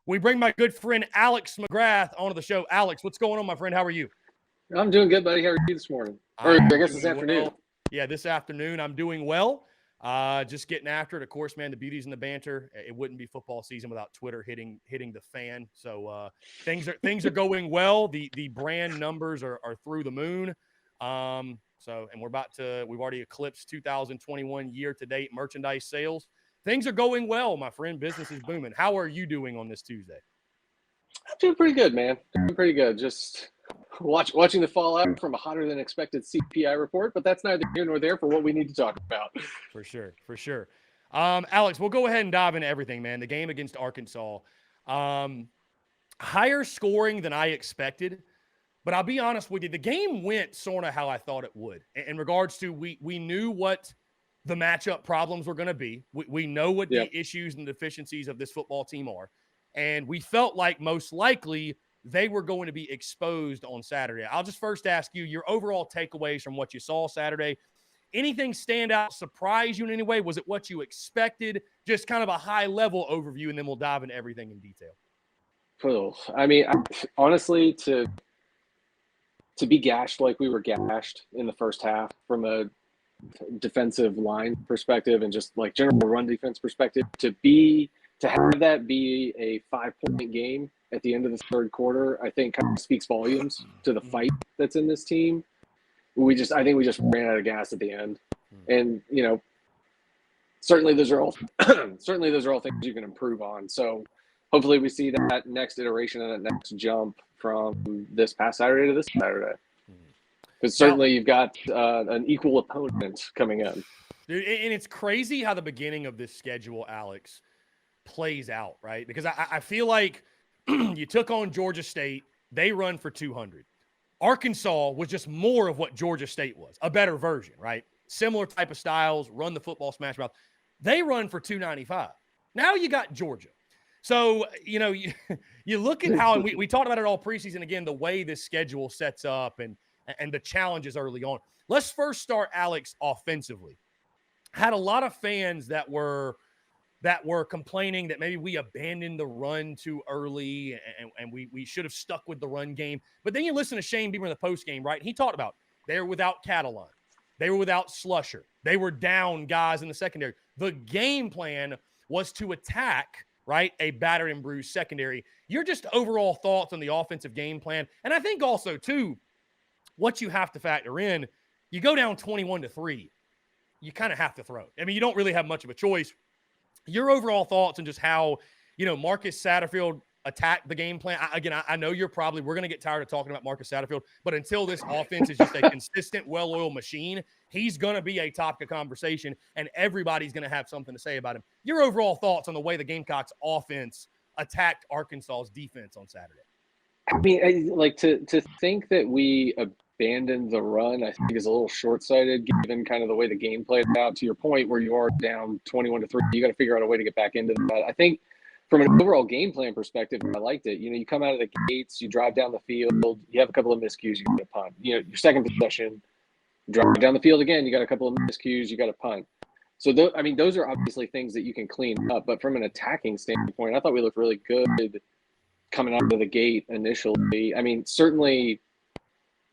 we bring my good friend Alex McGrath onto the show. Alex, what's going on, my friend? How are you? I'm doing good, buddy. How are you this morning? Or I I am guess this doing afternoon. well. Yeah, this afternoon I'm doing well. Just getting after it. Of course, man, the beauty's in the banter. It wouldn't be football season without Twitter hitting the fan. So things are going well. The brand numbers are through the moon. And we've already eclipsed 2021 year to date merchandise sales. Things are going well, my friend. Business is booming. How are you doing on this Tuesday? I'm doing pretty good, man. Doing pretty good. Just watching the fallout from a hotter than expected CPI report, but that's neither here nor there for what we need to talk about. For sure, for sure. Alex, we'll go ahead and dive into everything, man. The game against Arkansas, higher scoring than I expected. But I'll be honest with you, the game went sort of how I thought it would. In regards to we knew what the matchup problems were going to be. We know what the issues and deficiencies of this football team are. And we felt like most likely they were going to be exposed on Saturday. I'll just first ask you your overall takeaways from what you saw Saturday. Anything stand out, surprise you in any way? Was it what you expected? Just kind of a high-level overview, and then we'll dive into everything in detail. Cool. I mean, honestly, to be gashed like we were gashed in the first half from a defensive line perspective and just like general run defense perspective, to have that be a 5-point game at the end of the third quarter, I think kind of speaks volumes to the fight that's in this team. I think we just ran out of gas at the end, and certainly those are all things you can improve on. So hopefully we see that next iteration and that next jump from this past Saturday to this Saturday. Because certainly you've got an equal opponent coming in. Dude, and it's crazy how the beginning of this schedule, Alex, plays out, right? Because I feel like you took on Georgia State. They run for 200. Arkansas was just more of what Georgia State was, a better version, right? Similar type of styles, run the football, smash mouth. They run for 295. Now you got Georgia. So, you look at how, and we talked about it all preseason, again, the way this schedule sets up and the challenges early on. Let's first start, Alex, offensively. Had a lot of fans that were complaining that maybe we abandoned the run too early and we should have stuck with the run game. But then you listen to Shane Beamer in the post game, right? He talked about they were without Catalan. They were without Slusher. They were down guys in the secondary. The game plan was to attack, right, a battered and bruised secondary. Your just overall thoughts on the offensive game plan. And I think also, too, what you have to factor in, you go down 21-3, you kind of have to throw. I mean, you don't really have much of a choice. Your overall thoughts on just how, Marcus Satterfield attacked the game plan. I know we're going to get tired of talking about Marcus Satterfield, but until this offense is just a consistent, well-oiled machine, he's going to be a topic of conversation, and everybody's going to have something to say about him. Your overall thoughts on the way the Gamecocks offense attacked Arkansas's defense on Saturday? I mean, to think that we abandoned the run, I think is a little short-sighted given kind of the way the game played out. To your point, where you are down 21-3, you got to figure out a way to get back into that. I think from an overall game plan perspective, I liked it. You come out of the gates, you drive down the field, you have a couple of miscues, you get a punt. Your second possession, drive down the field again, you got a couple of miscues, you got a punt. So, those are obviously things that you can clean up. But from an attacking standpoint, I thought we looked really good coming out of the gate initially. I mean, certainly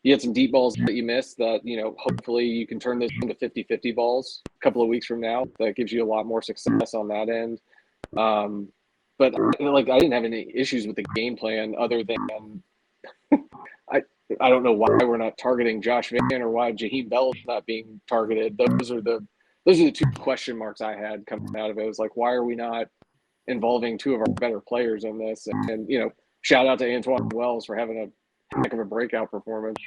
you had some deep balls that you missed that, hopefully you can turn those into 50-50 balls a couple of weeks from now. That gives you a lot more success on that end. But I didn't have any issues with the game plan other than I don't know why we're not targeting Josh Van or why Jaheim Bell is not being targeted. Those are the two question marks I had coming out of it. It was like, why are we not involving two of our better players in this? And shout out to Antoine Wells for having a heck of a breakout performance.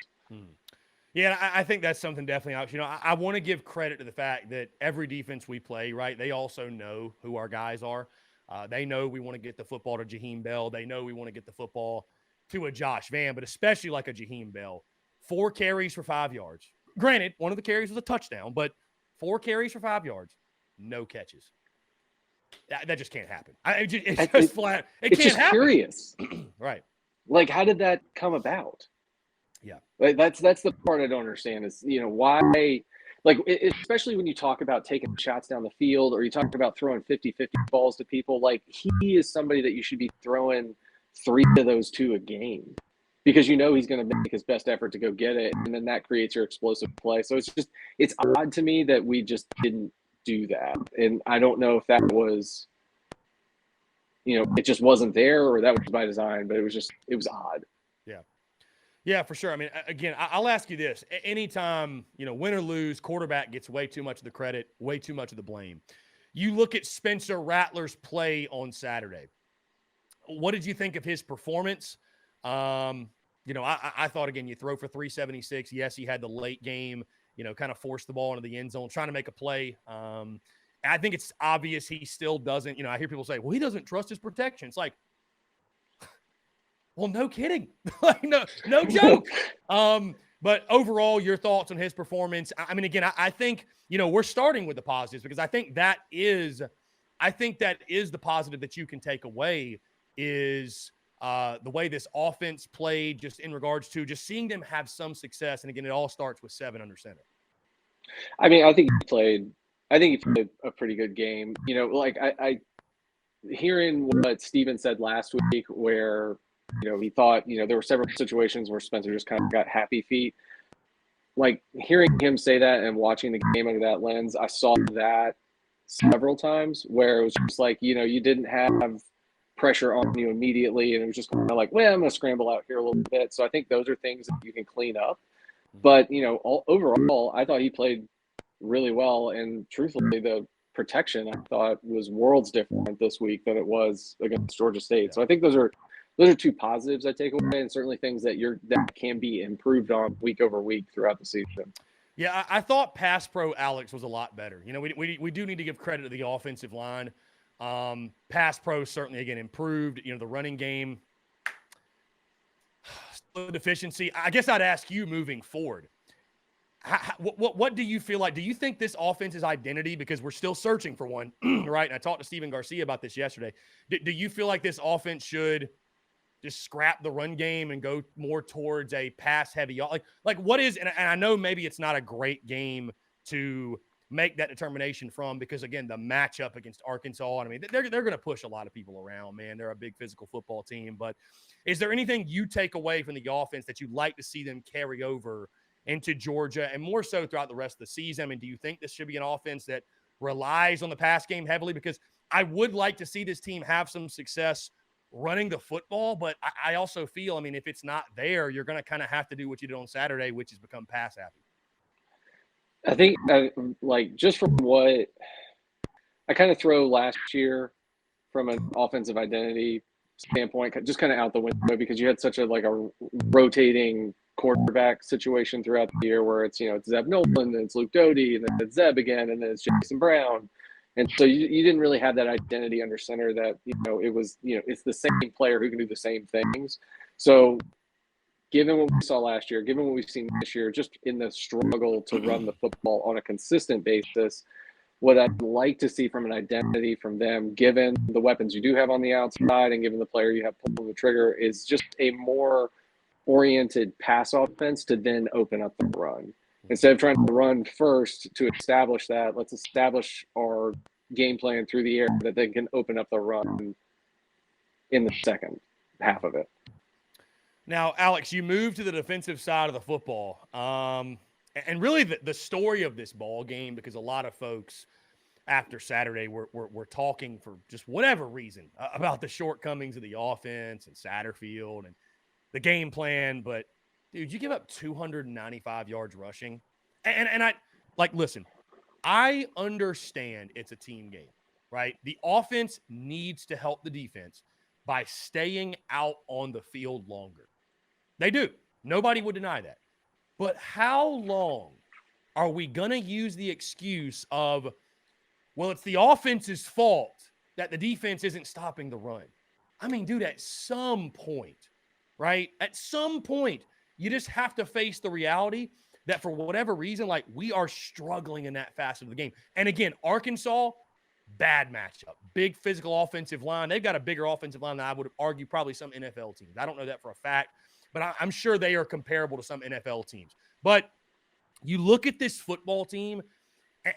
Yeah, I think that's something definitely. I want to give credit to the fact that every defense we play, right, they also know who our guys are. They know we want to get the football to Jaheim Bell. They know we want to get the football to a Josh Van, but especially like a Jaheim Bell. 4 carries for 5 yards. Granted, one of the carries was a touchdown, but 4 carries for 5 yards, no catches. That just can't happen. It's just flat. It can't happen. Curious. Right. Like, how did that come about? Yeah. Like, that's the part I don't understand is, why like especially when you talk about taking shots down the field, or you talk about throwing 50-50 balls to people, like he is somebody that you should be throwing 3 of those to a game, because you know he's going to make his best effort to go get it, and then that creates your explosive play. So it's odd to me that we just didn't do that, and I don't know if that was, it just wasn't there, or that was by design, but it was odd. Yeah. Yeah, for sure. I mean, again, I'll ask you this. Anytime, win or lose, quarterback gets way too much of the credit, way too much of the blame. You look at Spencer Rattler's play on Saturday. What did you think of his performance? I thought, again, you throw for 376. Yes, he had the late game, kind of forced the ball into the end zone, trying to make a play. I think it's obvious he still doesn't, I hear people say, well, he doesn't trust his protection. It's like, well, no kidding. Like, no joke. But overall, your thoughts on his performance. I mean, again, I think, we're starting with the positives, because I think that is the positive that you can take away is the way this offense played, just in regards to just seeing them have some success. And again, it all starts with 7 under center. I mean, I think he played a pretty good game. Like I hearing what Steven said last week, where he thought, there were several situations where Spencer just kind of got happy feet. Like, hearing him say that and watching the game under that lens, I saw that several times, where it was just like, you didn't have pressure on you immediately, and it was just kind of like, well, I'm going to scramble out here a little bit. So I think those are things that you can clean up. But, overall, I thought he played really well. And truthfully, the protection, I thought, was worlds different this week than it was against Georgia State. So I think those are 2 positives I take away, and certainly things that can be improved on week over week throughout the season. Yeah, I thought pass pro Alex was a lot better. We do need to give credit to the offensive line. Pass pro certainly, again, improved. The running game, still a deficiency. I guess I'd ask you, moving forward, what do you feel like? Do you think this offense's identity, because we're still searching for one, right? And I talked to Steven Garcia about this yesterday. Do you feel like this offense should just scrap the run game and go more towards a pass-heavy? Like what is – and I know maybe it's not a great game to make that determination from, because, again, the matchup against Arkansas, I mean, they're going to push a lot of people around, man. They're a big physical football team. But is there anything you take away from the offense that you'd like to see them carry over into Georgia, and more so throughout the rest of the season? I mean, do you think this should be an offense that relies on the pass game heavily? Because I would like to see this team have some success running the football, but I also feel, I mean, if it's not there, you're going to kind of have to do what you did on Saturday, which is become pass happy. I think, just from what I kind of throw last year from an offensive identity standpoint, just kind of out the window, because you had such a rotating quarterback situation throughout the year, where it's Zeb Nolan, then it's Luke Doty, and then it's Zeb again, and then it's Jason Brown. And so you didn't really have that identity under center that, it was, it's the same player who can do the same things. So given what we saw last year, given what we've seen this year, just in the struggle to run the football on a consistent basis, what I'd like to see from an identity from them, given the weapons you do have on the outside and given the player you have pulling the trigger, is just a more oriented pass offense to then open up the run. Instead of trying to run first to establish that, let's establish our game plan through the air that they can open up the run in the second half of it. Now, Alex, you moved to the defensive side of the football. And really the story of this ball game, because a lot of folks after Saturday were talking, for just whatever reason, about the shortcomings of the offense and Satterfield and the game plan. But, dude, you give up 295 yards rushing. And I listen, I understand it's a team game, right? The offense needs to help the defense by staying out on the field longer. They do. Nobody would deny that. But how long are we going to use the excuse of, well, it's the offense's fault that the defense isn't stopping the run? I mean, dude, at some point, right? At some point, you just have to face the reality that for whatever reason, we are struggling in that facet of the game. And again, Arkansas, bad matchup. Big physical offensive line. They've got a bigger offensive line than I would argue probably some NFL teams. I don't know that for a fact, but I'm sure they are comparable to some NFL teams. But You look at this football team,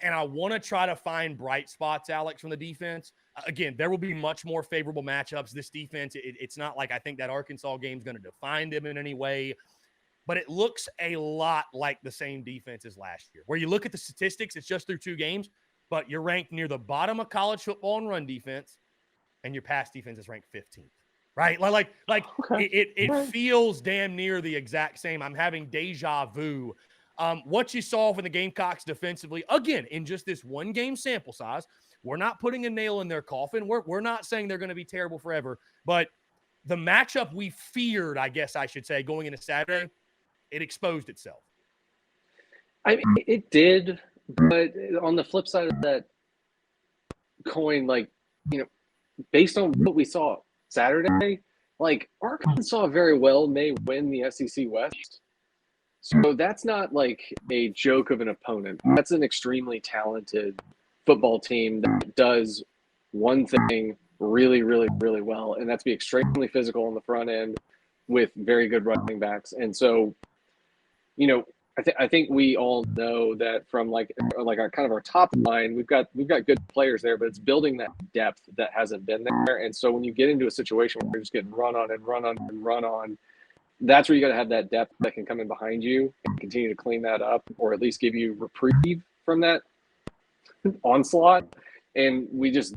and I want to try to find bright spots, Alex, from the defense. Again, there will be much more favorable matchups. This defense, it's not like I think that Arkansas game is going to define them in any way, but it looks a lot like the same defense as last year. Where you look at the statistics, it's just through 2 games, but you're ranked near the bottom of college football in run defense, and your pass defense is ranked 15th. Right? Okay. It Right. feels damn near the exact same. I'm having deja vu. What you saw from the Gamecocks defensively, again, in just this 1 game sample size, we're not putting a nail in their coffin. We're not saying they're going to be terrible forever, but the matchup we feared, I guess I should say, going into Saturday, it exposed itself. I mean, it did, but on the flip side of that coin, like, based on what we saw Saturday, like, Arkansas very well may win the SEC West. So that's not like a joke of an opponent. That's an extremely talented football team that does one thing really, really, really well, and that's be extremely physical on the front end with very good running backs. And so, I think we all know that from like our kind of our top line, we've got good players there, but it's building that depth that hasn't been there. And so when you get into a situation where you're just getting run on and run on and run on, that's where you got to have that depth that can come in behind you and continue to clean that up, or at least give you reprieve from that onslaught. And we just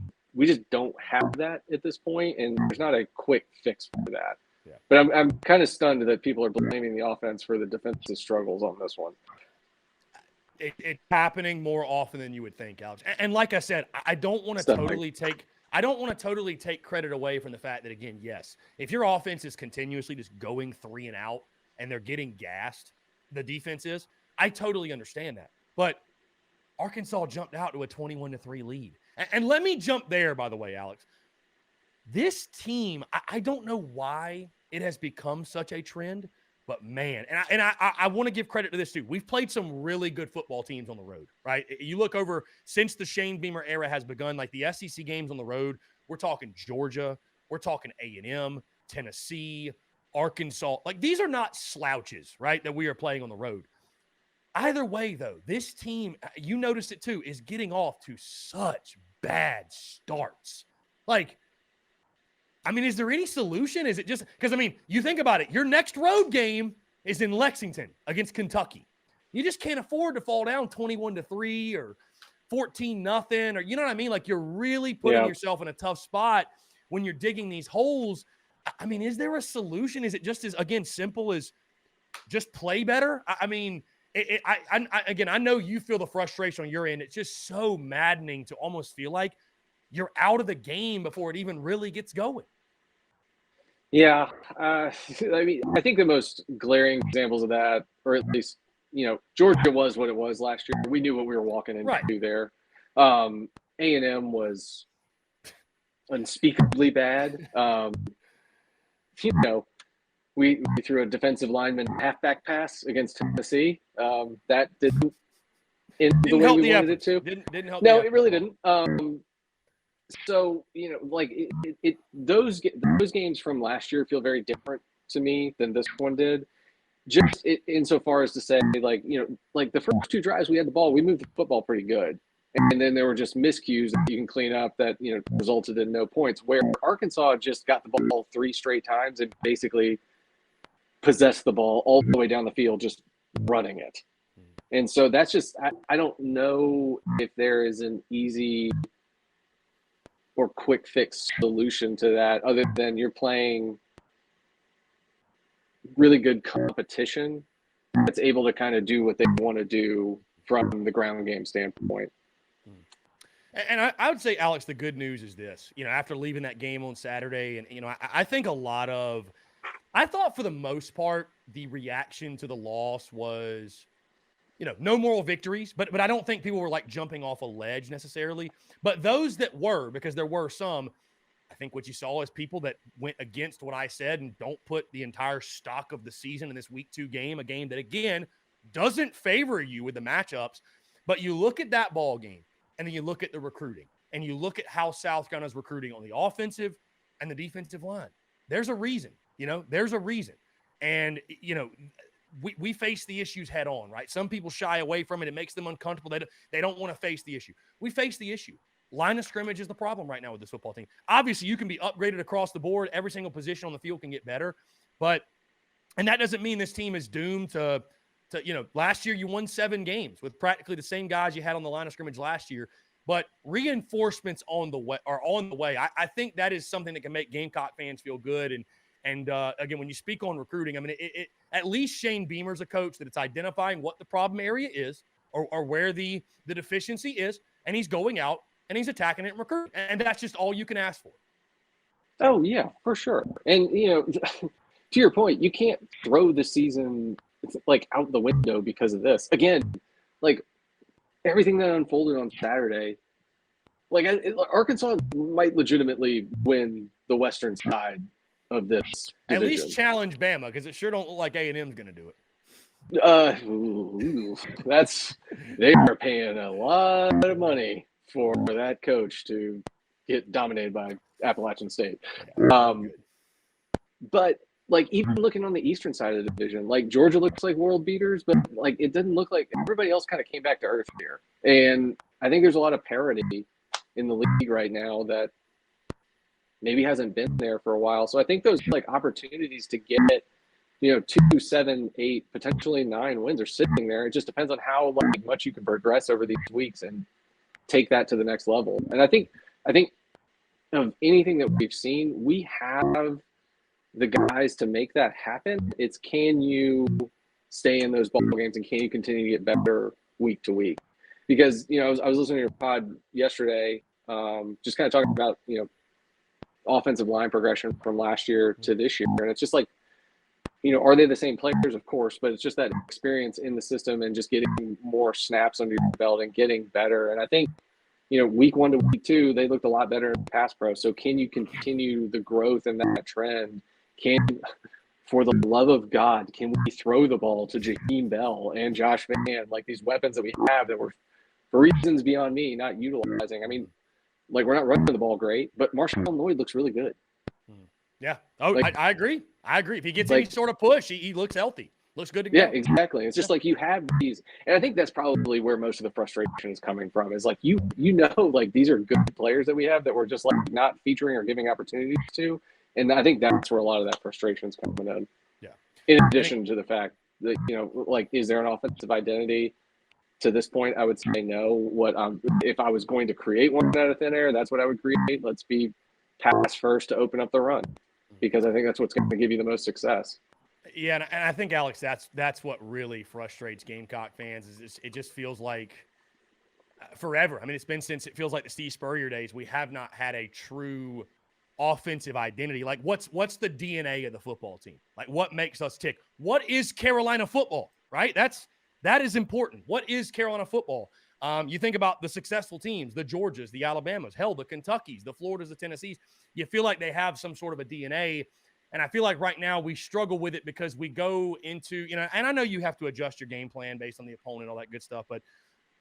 don't have that at this point, and there's not a quick fix for that. Yeah. But I'm kind of stunned that people are blaming the offense for the defensive struggles on this one. It's happening more often than you would think, Alex. And like I said, I don't want to totally take credit away from the fact that, again, yes, if your offense is continuously just going 3 and out and they're getting gassed, the defense is, I totally understand that. But Arkansas jumped out to a 21-3 lead. And let me jump there, by the way, Alex. This team, I don't know why it has become such a trend, but man, and I want to give credit to this too. We've played some really good football teams on the road, right? You look over since the Shane Beamer era has begun, like the SEC games on the road, we're talking Georgia, we're talking A&M, Tennessee, Arkansas. Like, these are not slouches, right, that we are playing on the road. Either way, though, this team, you noticed it too, is getting off to such bad starts. Like, I mean, is there any solution? Is it just because, I mean, you think about it, your next road game is in Lexington against Kentucky. You just can't afford to fall down 21-3 or 14-0, or, you know what I mean? Like, you're really putting yourself in a tough spot when you're digging these holes. I mean, is there a solution? Is it just as, again, simple as just play better? I mean, I know you feel the frustration on your end. It's just so maddening to almost feel like you're out of the game before it even really gets going. Yeah. I mean, I think the most glaring examples of that, or at least, Georgia was what it was last year. We knew what we were walking into there. A&M was unspeakably bad. We threw a defensive lineman halfback pass against Tennessee. That didn't end the way we wanted it to. Didn't help. No, it really didn't. So, those games from last year feel very different to me than this one did. Just insofar as to say, like the first 2 drives we had the ball, we moved the football pretty good. And then there were just miscues that you can clean up that, resulted in no points, where Arkansas just got the ball 3 straight times and basically possessed the ball all the way down the field, just running it. And so that's just, I don't know if there is an easy or quick fix solution to that, other than you're playing really good competition that's able to kind of do what they want to do from the ground game standpoint. And I would say, Alex, the good news is this, after leaving that game on Saturday, and, I think I thought for the most part, the reaction to the loss was, no moral victories, but I don't think people were like jumping off a ledge necessarily. But those that were, because there were some, I think what you saw is people that went against what I said and don't put the entire stock of the season in this week 2 game, a game that, again, doesn't favor you with the matchups. But you look at that ball game, and then you look at the recruiting, and you look at how South Carolina's recruiting on the offensive and the defensive line. There's a reason, there's a reason. And, we face the issues head on, right? Some people shy away from it. It makes them uncomfortable. They don't want to face the issue. We face the issue. Line of scrimmage is the problem right now with this football team. Obviously, you can be upgraded across the board. Every single position on the field can get better. And that doesn't mean this team is doomed to last year you won 7 games with practically the same guys you had on the line of scrimmage last year. But reinforcements are on the way. I think that is something that can make Gamecock fans feel good. And again, when you speak on recruiting, I mean, at least Shane Beamer's a coach that it's identifying what the problem area is or where the deficiency is, and he's going out and he's attacking it and recruiting. And that's just all you can ask for. Oh, yeah, for sure. And, to your point, you can't throw the season like out the window because of this. Again, like everything that unfolded on Saturday, like Arkansas might legitimately win the Western side of this division. At least challenge Bama, because it sure don't look like A&M's going to do it. They are paying a lot of money for that coach to get dominated by Appalachian State. But like even looking on the eastern side of the division, like Georgia looks like world beaters, but like it didn't look like everybody else kind of came back to earth here. And I think there's a lot of parity in the league right now that maybe hasn't been there for a while. So I think those like opportunities to get 2, 7, 8, potentially 9 wins are sitting there. It just depends on how much you can progress over these weeks and take that to the next level. And I think of anything that we've seen, we have the guys to make that happen. It's can you stay in those ball games and can you continue to get better week to week? Because I was listening to your pod yesterday, just kind of talking about offensive line progression from last year to this year, and it's just like, are they the same players? Of course, but it's just that experience in the system and just getting more snaps under your belt and getting better. And I think, week 1 to week 2, they looked a lot better in pass pro. So can you continue the growth in that trend? For the love of God, can we throw the ball to Jaheim Bell and Josh Van, like these weapons that we have that we're, for reasons beyond me, not utilizing? I mean, like we're not running the ball great, but Marshawn Lloyd looks really good. Yeah. Oh, I agree. If he gets any sort of push, he looks healthy. Looks good to go. Yeah, exactly. It's just like you have these, and I think that's probably where most of the frustration is coming from. Is like like these are good players that we have that we're just like not featuring or giving opportunities to, and I think that's where a lot of that frustration is coming in. Yeah. In addition to the fact that like, is there an offensive identity? To this point, I would say no. If I was going to create one out of thin air, that's what I would create. Let's be pass first to open up the run, because I think that's what's going to give you the most success. Yeah, and I think, Alex, that's what really frustrates Gamecock fans. It just feels like forever. I mean, it's been since it feels like the Steve Spurrier days. We have not had a true offensive identity. Like, what's the DNA of the football team? Like, what makes us tick? What is Carolina football? Right? That is important. What is Carolina football? You think about the successful teams, the Georgias, the Alabamas, hell, the Kentuckys, the Floridas, the Tennessees. You feel like they have some sort of a DNA. And I feel like right now we struggle with it because we go into, and I know you have to adjust your game plan based on the opponent, all that good stuff, but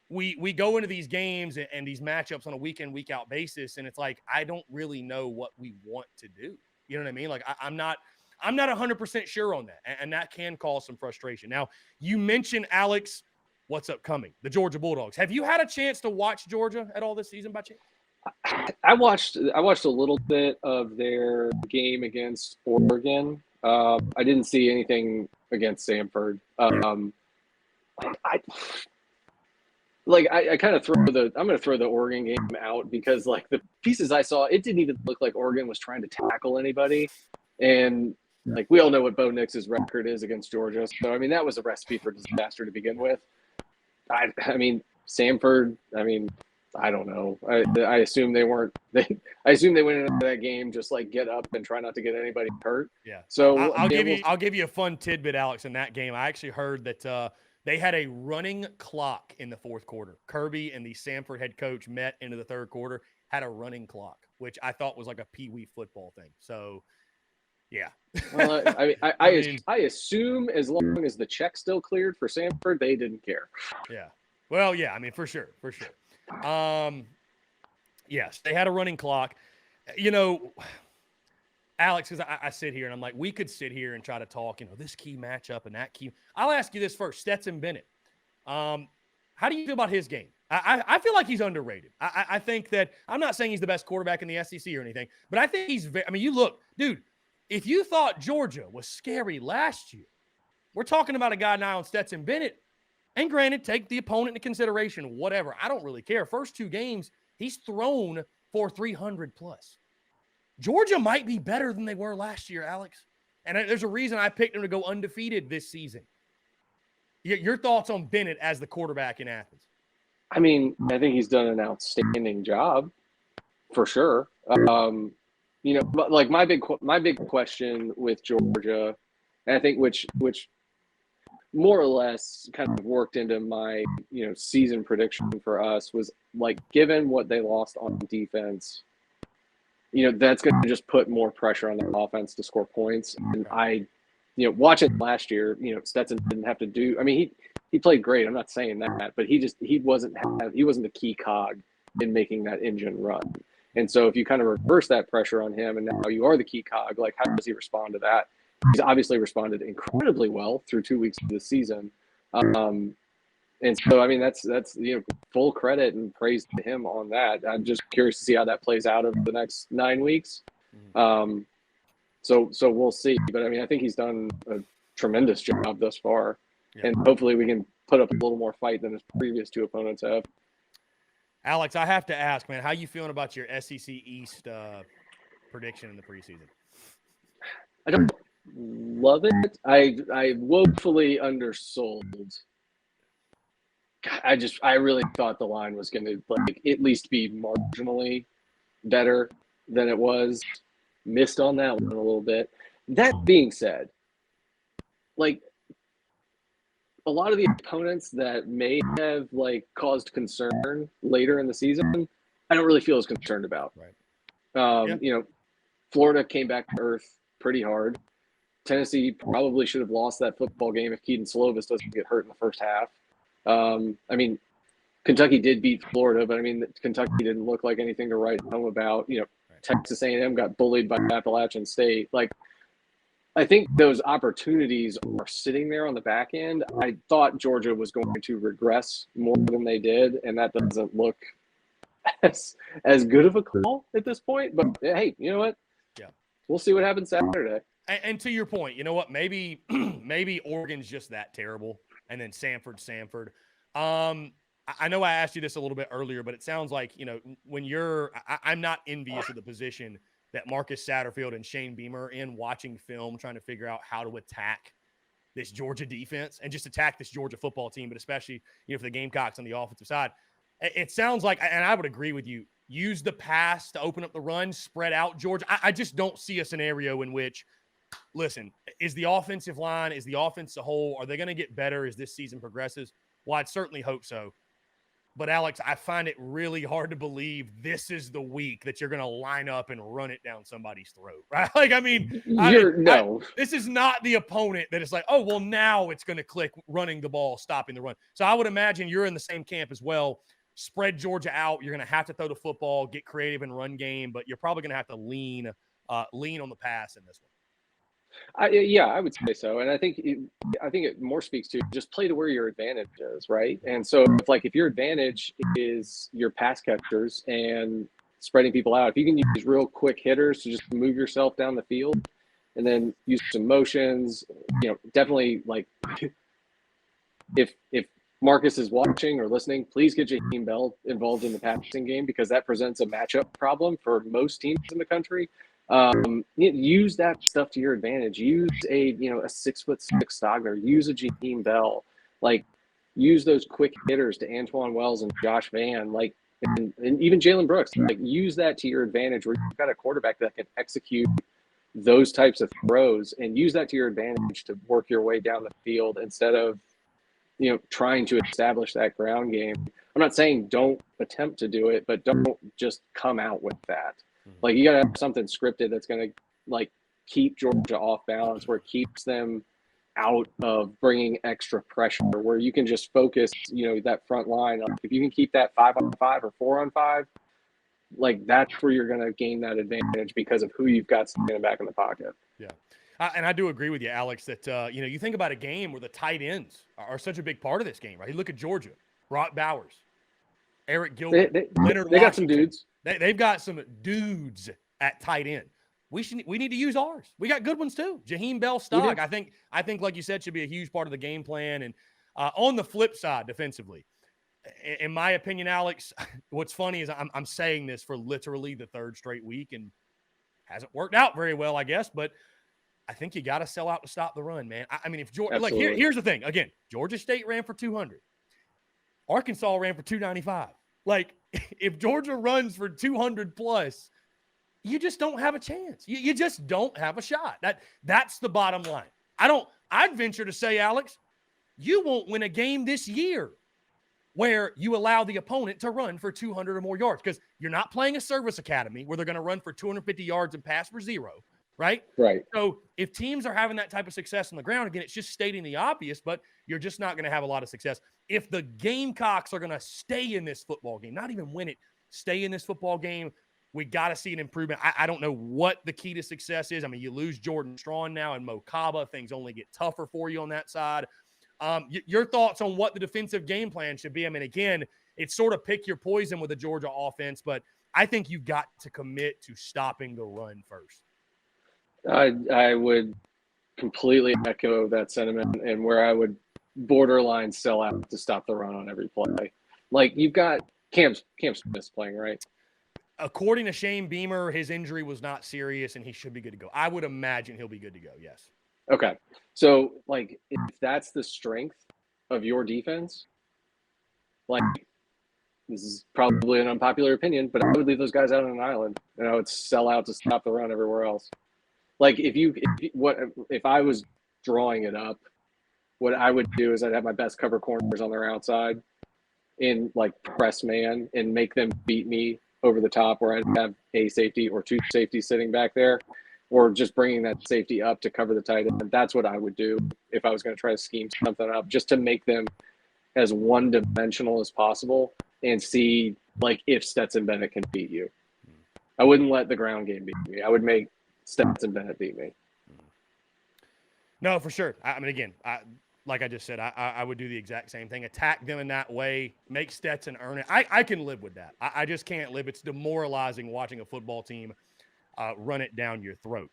we go into these games and these matchups on a week in, week out basis. And it's like, I don't really know what we want to do. You know what I mean? Like I'm not 100% sure on that. And that can cause some frustration. Now, you mentioned, Alex, what's upcoming, the Georgia Bulldogs. Have you had a chance to watch Georgia at all this season by chance? I watched a little bit of their game against Oregon. I didn't see anything against Samford. I kind of I'm going to throw the Oregon game out because like the pieces I saw, it didn't even look like Oregon was trying to tackle anybody. And like we all know what Bo Nix's record is against Georgia. So, I mean, that was a recipe for disaster to begin with. I mean, Samford, I don't know. I assume they weren't. I assume they went into that game just like get up and try not to get anybody hurt. Yeah. So I'll give you a fun tidbit, Alex. In that game, I actually heard that they had a running clock in the fourth quarter. Kirby and the Samford head coach met into the third quarter, had a running clock, which I thought was like a peewee football thing. So, yeah. Well, I assume as long as the check still cleared for Samford, they didn't care. Yeah. Well, yeah. I mean, for sure. Yes, they had a running clock. Alex, because I sit here and I'm like, we could sit here and try to talk, this key matchup and that key. I'll ask you this first. Stetson Bennett. How do you feel about his game? I feel like he's underrated. I think that I'm not saying he's the best quarterback in the SEC or anything, but I think he's very, you look, dude, if you thought Georgia was scary last year, we're talking about a guy now on Stetson Bennett. And granted, take the opponent into consideration, whatever. I don't really care. First 2 games, he's thrown for 300 plus. Georgia might be better than they were last year, Alex. And there's a reason I picked him to go undefeated this season. Your thoughts on Bennett as the quarterback in Athens? I mean, I think he's done an outstanding job, for sure. But like my big question with Georgia, and I think which more or less kind of worked into my season prediction for us, was like, given what they lost on defense, that's going to just put more pressure on the offense to score points. And watching last year, Stetson didn't have to do. I mean, he played great. I'm not saying that, but he wasn't the key cog in making that engine run. And so if you kind of reverse that pressure on him, and now you are the key cog, like, how does he respond to that? He's obviously responded incredibly well through 2 weeks of the season. And so, I mean, that's full credit and praise to him on that. I'm just curious to see how that plays out over the next 9 weeks. So we'll see. But I mean, I think he's done a tremendous job thus far, and hopefully we can put up a little more fight than his previous 2 opponents have. Alex, I have to ask, man, how you feeling about your SEC East prediction in the preseason? I don't love it. I woefully undersold. I really thought the line was going to at least be marginally better than it was. Missed on that one a little bit. That being said, a lot of the opponents that may have caused concern later in the season, I don't really feel as concerned about. Right. Florida came back to earth pretty hard. Tennessee probably should have lost that football game if Keaton Slovis doesn't get hurt in the first half. I mean, Kentucky did beat Florida, but I mean, Kentucky didn't look like anything to write home about. Texas A&M got bullied by Appalachian State. I think those opportunities are sitting there on the back end. I thought Georgia was going to regress more than they did, and that doesn't look as good of a call at this point. But hey, you know what? Yeah, we'll see what happens Saturday. And to your point, you know what? Maybe Oregon's just that terrible, and then Samford. I know I asked you this a little bit earlier, but it sounds like, when I'm not envious of the position that Marcus Satterfield and Shane Beamer are in, watching film, trying to figure out how to attack this Georgia defense and just attack this Georgia football team, but especially, for the Gamecocks on the offensive side. It sounds like, and I would agree with you, use the pass to open up the run, spread out Georgia. I just don't see a scenario in which, listen, is the offensive line, is the offense a whole, are they going to get better as this season progresses? Well, I'd certainly hope so. But, Alex, I find it really hard to believe this is the week that you're going to line up and run it down somebody's throat, right? This is not the opponent that is like, oh, well, now it's going to click running the ball, stopping the run. So I would imagine you're in the same camp as well. Spread Georgia out. You're going to have to throw the football, get creative in run game, but you're probably going to have to lean on the pass in this one. I would say so, and I think it more speaks to just play to where your advantage is, right? And so if your advantage is your pass catchers and spreading people out, if you can use real quick hitters to just move yourself down the field, and then use some motions, definitely if Marcus is watching or listening, please get Jaheim Bell involved in the passing game, because that presents a matchup problem for most teams in the country. Use that stuff to your advantage. Use a 6'6" Stogner. Use a Jaheim Bell. Use those quick hitters to Antoine Wells and Josh Vann. And even Jalen Brooks. Use that to your advantage, where you've got a quarterback that can execute those types of throws, and use that to your advantage to work your way down the field instead of trying to establish that ground game. I'm not saying don't attempt to do it, but don't just come out with that. You got to have something scripted that's going to keep Georgia off balance, where it keeps them out of bringing extra pressure, where you can just focus, that front line. If you can keep that 5-on-5 or 4-on-5, like that's where you're going to gain that advantage because of who you've got standing back in the pocket. Yeah. And I do agree with you, Alex, that, you think about a game where the tight ends are such a big part of this game, right? You look at Georgia, Brock Bowers, Eric Gilbert, Leonard They got some Washington. dudes. They've got some dudes at tight end. We need to use ours. We got good ones too. Jaheim Bell-Stock, I think, like you said, should be a huge part of the game plan. And on the flip side, defensively, in my opinion, Alex, what's funny is I'm saying this for literally the third straight week and hasn't worked out very well, I guess. But I think you got to sell out to stop the run, man. I mean, if Georgia, like here's the thing. Again, Georgia State ran for 200. Arkansas ran for 295. Like, if Georgia runs for 200 plus, you just don't have a chance. You just don't have a shot. That's the bottom line. I'd venture to say, Alex, you won't win a game this year where you allow the opponent to run for 200 or more yards because you're not playing a service academy where they're going to run for 250 yards and pass for 0, right? Right. So if teams are having that type of success on the ground, again, it's just stating the obvious, but you're just not going to have a lot of success. If the Gamecocks are going to stay in this football game, not even win it, stay in this football game, we got to see an improvement. I don't know what the key to success is. I mean, you lose Jordan Strawn now and Mo Kaba. Things only get tougher for you on that side. Your thoughts on what the defensive game plan should be? I mean, again, it's sort of pick your poison with the Georgia offense, but I think you've got to commit to stopping the run first. I would completely echo that sentiment, and where I would borderline sell out to stop the run on every play. Like, you've got Cam Smith playing, right? According to Shane Beamer, his injury was not serious and he should be good to go. I would imagine he'll be good to go, yes. Okay. So, like, if that's the strength of your defense, like, this is probably an unpopular opinion, but I would leave those guys out on an island, and I would sell out to stop the run everywhere else. Like, if I was drawing it up, what I would do is I'd have my best cover corners on their outside in, like, press man and make them beat me over the top, where I'd have a safety or two safeties sitting back there, or just bringing that safety up to cover the tight end. That's what I would do if I was going to try to scheme something up, just to make them as one-dimensional as possible and see, like, if Stetson Bennett can beat you. I wouldn't let the ground game beat me. I would make Stetson Bennett beat me. No, for sure. I mean, again, like I just said, I would do the exact same thing. Attack them in that way. Make Stetson earn it. I can live with that. I just can't live. It's demoralizing watching a football team run it down your throat.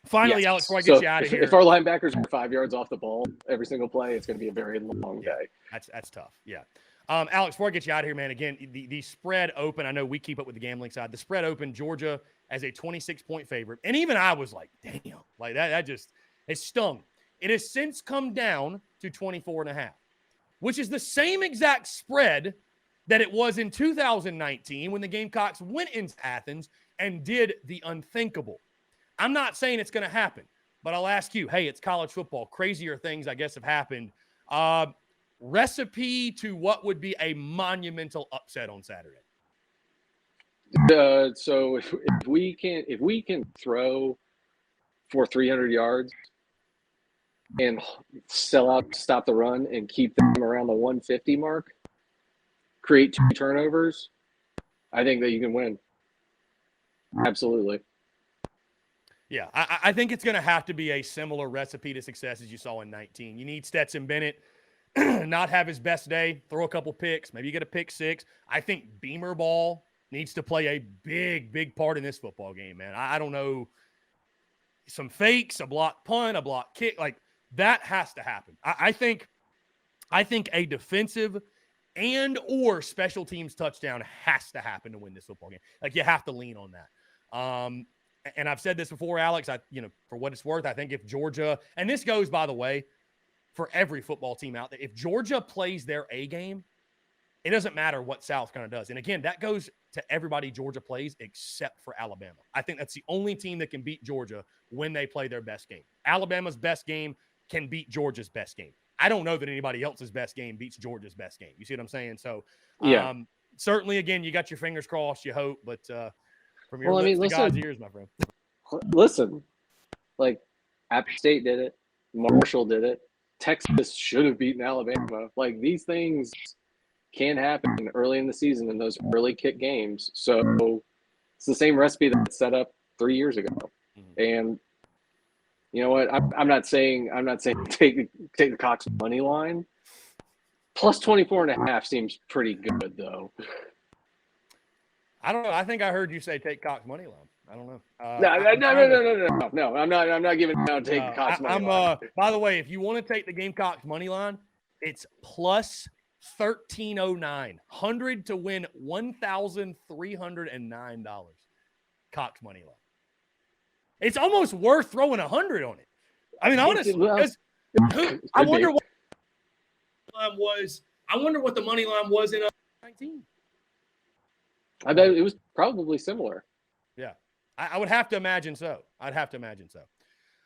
Finally, yes. Alex, before I get you out of here. If our linebackers are 5 yards off the ball every single play, it's going to be a very long day. That's tough. Yeah. Alex, before I get you out of here, man, again, the spread open, I know we keep up with the gambling side. The spread open, Georgia as a 26-point favorite. And even I was like, damn, like that just, it stung. It has since come down to 24.5, which is the same exact spread that it was in 2019 when the Gamecocks went into Athens and did the unthinkable. I'm not saying it's going to happen, but I'll ask you, hey, it's college football. Crazier things, I guess, have happened. Recipe to what would be a monumental upset on Saturday. So if we can throw for 300 yards and sell out, stop the run, and keep them around the 150 mark, create 2 turnovers, I think that you can win. Absolutely. Yeah, I think it's going to have to be a similar recipe to success as you saw in 19. You need Stetson Bennett not have his best day, throw a couple picks, maybe you get a pick 6. I think Beamer ball needs to play a big part in this football game, man. I don't know, some fakes, a block punt, a block kick, like that has to happen. I think a defensive and or special teams touchdown has to happen to win this football game. Like, you have to lean on that. And I've said this before, Alex, for what it's worth, I think if Georgia, and this goes, by the way, for every football team out there, if Georgia plays their A game, it doesn't matter what South Carolina does. And again, that goes to everybody Georgia plays except for Alabama. I think that's the only team that can beat Georgia when they play their best game. Alabama's best game can beat Georgia's best game. I don't know that anybody else's best game beats Georgia's best game. You see what I'm saying? So, certainly, again, you got your fingers crossed, you hope, but from your lips to God's ears, my friend. Listen, like, App State did it. Marshall did it. Texas should have beaten Alabama. Like, these things can happen early in the season in those early kick games. So it's the same recipe that set up 3 years ago. And you know what? I'm not saying take the Cox money line. Plus 24.5 seems pretty good though. I don't know. I think I heard you say take Cox money line. I don't know. No. I'm not giving out take the Cox money line. By the way, if you want to take the Gamecocks money line, it's plus 1309, 100 to win $1,309. Cox money line. It's almost worth throwing 100 on it. I mean, honestly, I wonder what the line was. I wonder what the money line was in 19. I bet it was probably similar. Yeah, I would have to imagine so. I'd have to imagine so.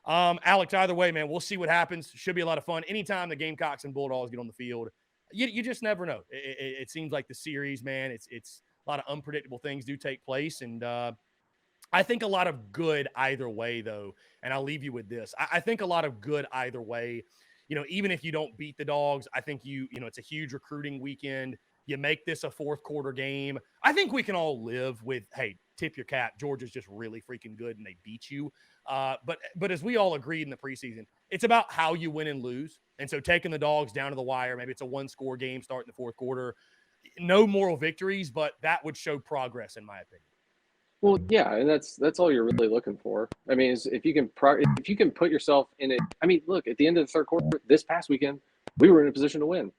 Alex, either way, man, we'll see what happens. Should be a lot of fun. Anytime the Gamecocks and Bulldogs get on the field, you just never know. It seems like the series, man, it's a lot of unpredictable things do take place. And I think a lot of good either way, though. And I'll leave you with this. I think a lot of good either way. You know, even if you don't beat the Dogs, I think you know, it's a huge recruiting weekend. You make this a fourth quarter game. I think we can all live with, hey, tip your cap. Georgia's just really freaking good and they beat you. But as we all agreed in the preseason, it's about how you win and lose. And so taking the Dogs down to the wire, maybe it's a one-score game starting the fourth quarter. No moral victories, but that would show progress in my opinion. Well, yeah, and that's all you're really looking for. I mean, is if you can put yourself in it. I mean, look, at the end of the third quarter this past weekend, we were in a position to win.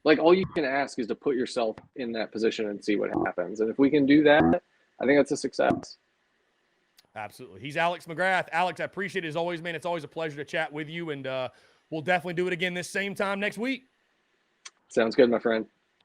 Like, all you can ask is to put yourself in that position and see what happens. And if we can do that, I think that's a success. Absolutely. He's Alex McGrath. Alex, I appreciate it as always, man. It's always a pleasure to chat with you, and we'll definitely do it again this same time next week. Sounds good, my friend.